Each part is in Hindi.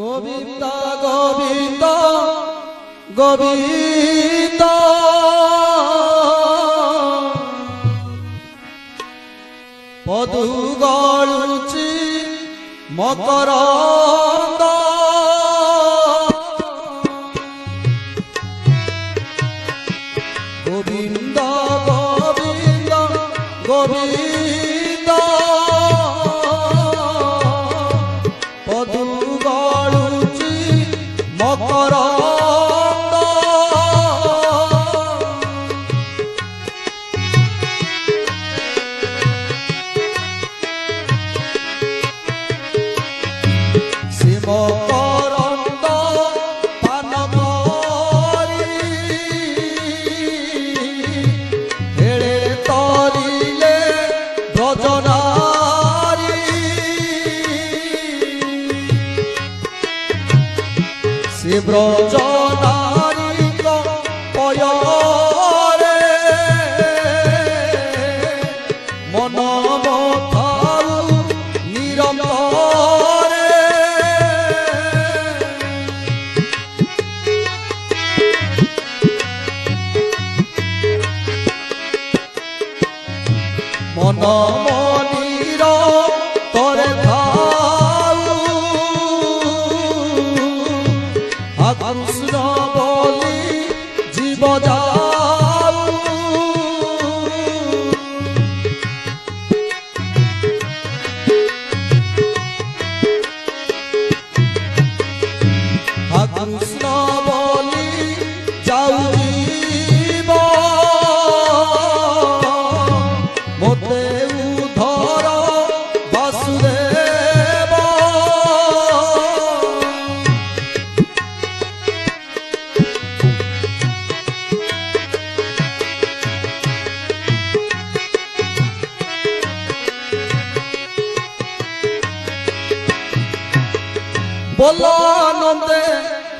गोविंद गोविंद गोविंद पदु गळुची मकरंद गोविंद गोविंद गोविंद पदु गळुची मकरंद मकरंद पान करी हेळे तरिले ब्रजनारी से ब्रजनारी पयरे मन मथाउ निरंतर मन मनीर तोरे थाऊ कृष्ण बोली जीव जाऊ कृष्ण बोली जाऊ जीव मोते उधर वासुदेव बोलो नंदे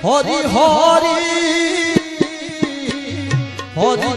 हरि हरि हरि